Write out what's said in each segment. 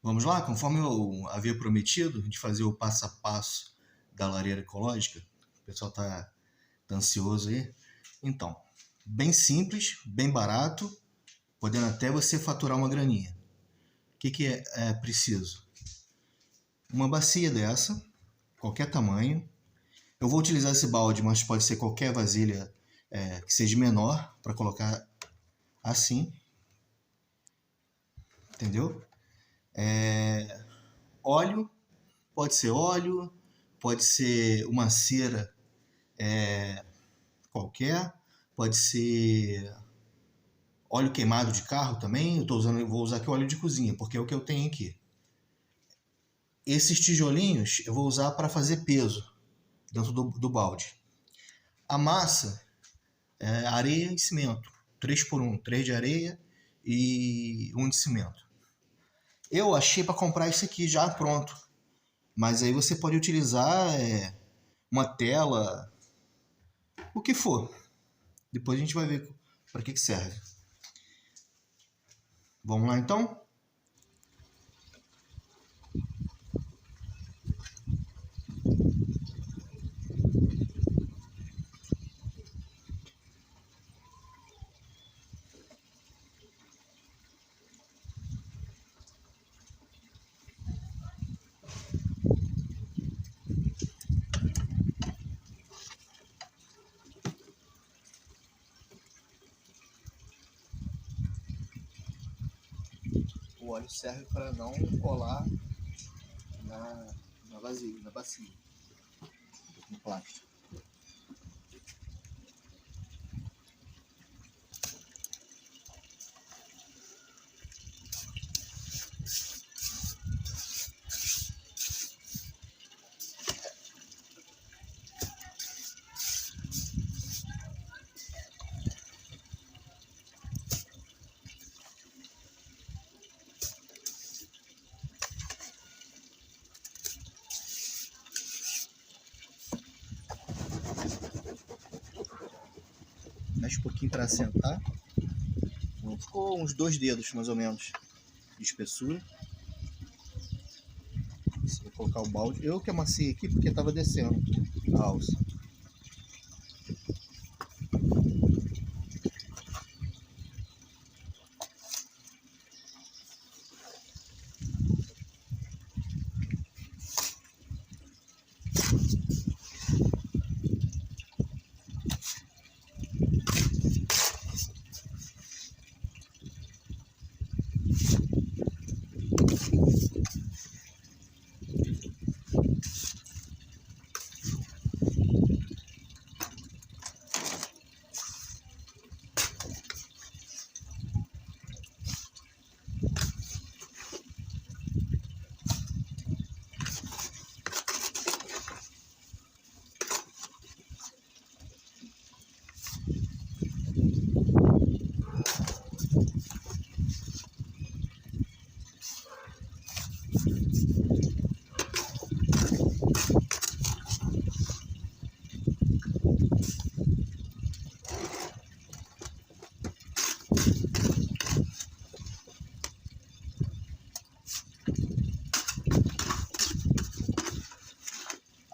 Vamos lá, conforme eu havia prometido, de fazer o passo a passo da lareira ecológica. O pessoal tá ansioso aí. Então, bem simples, bem barato, podendo até você faturar uma graninha. O que é preciso? Uma bacia dessa, qualquer tamanho. Eu vou utilizar esse balde, mas pode ser qualquer vasilha que seja menor, para colocar assim, entendeu? Óleo, pode ser uma cera qualquer, pode ser óleo queimado de carro também. Vou usar aqui óleo de cozinha, porque é o que eu tenho aqui. Esses tijolinhos eu vou usar para fazer peso dentro do balde. A massa é areia e cimento, 3 por 1, 3 de areia e 1 de cimento. Eu achei para comprar isso aqui já pronto, mas aí você pode utilizar uma tela, o que for. Depois a gente vai ver para que serve. Vamos lá então? O óleo serve para não colar na vasilha, na bacia, no plástico. Mexe um pouquinho para assentar. Ficou uns 2 dedos mais ou menos de espessura. Você vai colocar o balde. Eu que amassei aqui porque estava descendo a alça.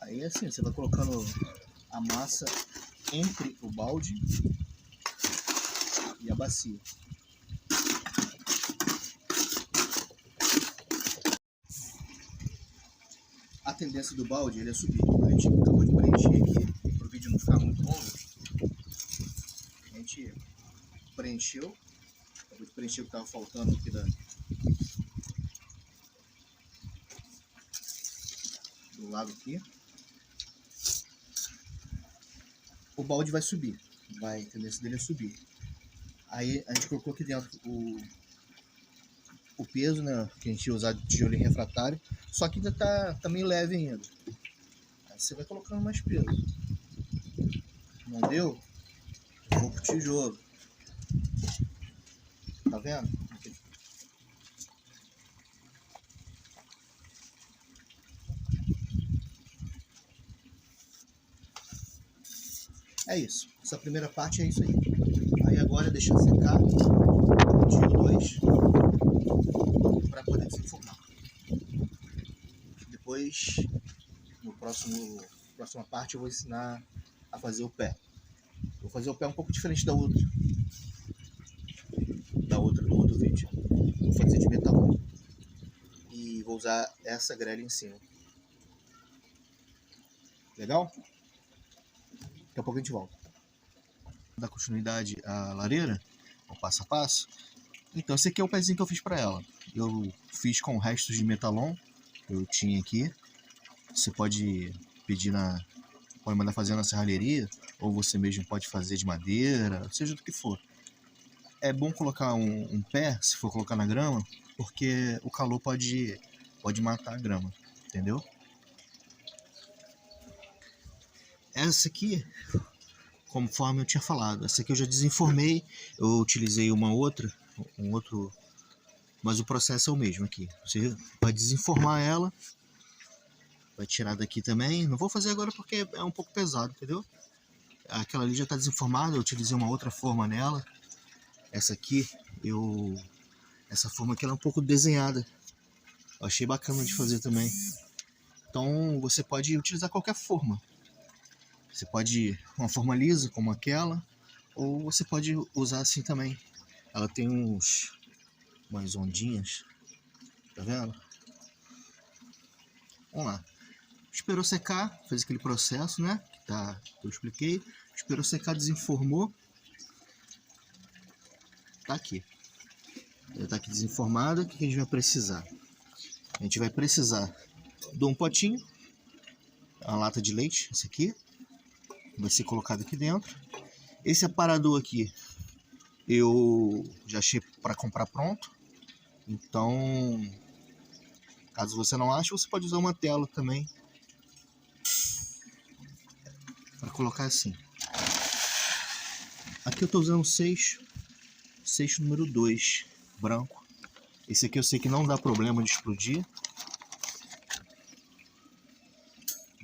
Aí assim, você vai colocando a massa entre o balde e a bacia. A tendência do balde ele é subir. A gente acabou de preencher aqui, para o vídeo não ficar muito longo. A gente preencheu, acabou de preencher o que estava faltando aqui do lado aqui. O balde vai subir, a tendência dele é subir. Aí a gente colocou aqui dentro o peso, né, que a gente ia usar de tijolinho refratário, só que ainda tá meio leve ainda. Aí você vai colocando mais peso. Não deu? Eu vou pro tijolo. Tá vendo? É isso. Essa primeira parte é isso aí. Aí agora deixa secar o dia 2 para poder desenformar. depois, no próxima parte, eu vou ensinar a fazer o pé. Vou fazer o pé um pouco diferente do outro vídeo. Vou fazer de metal e vou usar essa grelha em cima. Legal? Daqui a pouco a gente volta. Dar continuidade à lareira, ao passo a passo. Então esse aqui é o pezinho que eu fiz para ela. Eu fiz com restos de metalon que eu tinha aqui. Você pode pedir pode mandar fazer na serralheria, ou você mesmo pode fazer de madeira, seja do que for. É bom colocar um pé, se for colocar na grama, porque o calor pode matar a grama, entendeu? Essa aqui, conforme eu tinha falado, essa aqui eu já desenformei, eu utilizei um outro, mas o processo é o mesmo aqui. Você vai desenformar ela, vai tirar daqui também. Não vou fazer agora porque é um pouco pesado, entendeu? Aquela ali já está desenformada, eu utilizei uma outra forma nela. Essa aqui, essa forma aqui ela é um pouco desenhada. Eu achei bacana de fazer também. Então você pode utilizar qualquer forma. Você pode uma forma lisa como aquela, ou você pode usar assim também. Ela tem umas ondinhas, tá vendo? Vamos lá. Esperou secar, fez aquele processo, né? Que eu expliquei. Esperou secar, desenformou. Tá aqui. Já tá aqui desenformada. O que a gente vai precisar? A gente vai precisar de um potinho, uma lata de leite, esse aqui. Vai ser colocado aqui dentro. Esse aparador aqui eu já achei para comprar pronto. Então, caso você não ache, você pode usar uma tela também para colocar assim. Aqui eu estou usando seixo número 2, branco. Esse aqui eu sei que não dá problema de explodir.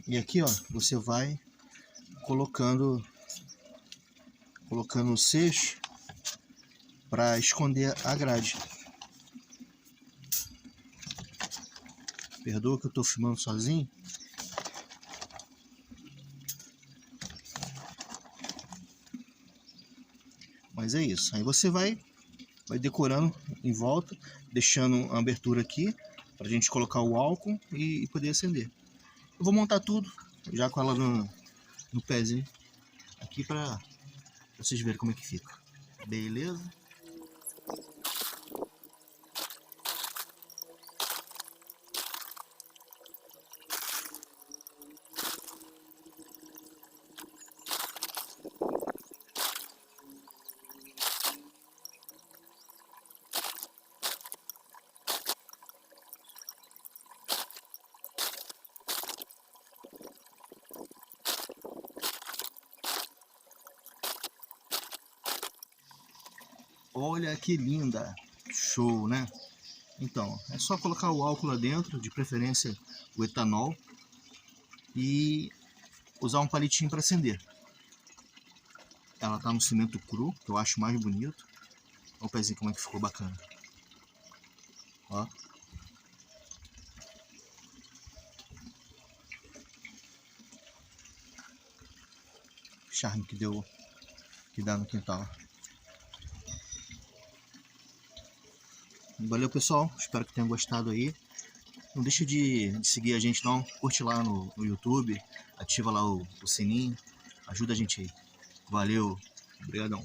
E aqui, ó, você vai colocando o seixo para esconder a grade. Perdoa que eu estou filmando sozinho. Mas é isso. Aí você vai decorando em volta, deixando uma abertura aqui para a gente colocar o álcool e poder acender. Eu vou montar tudo já com ela no pezinho aqui para vocês verem como é que fica. Beleza? Olha que linda! Show, né? Então, é só colocar o álcool lá dentro, de preferência o etanol, e usar um palitinho para acender. Ela tá no cimento cru, que eu acho mais bonito. Olha o pezinho como é que ficou bacana. Ó. Charme que dá no quintal. Valeu, pessoal, espero que tenham gostado aí. Não deixa de seguir a gente não, curte lá no YouTube, ativa lá o sininho, ajuda a gente aí. Valeu, obrigadão.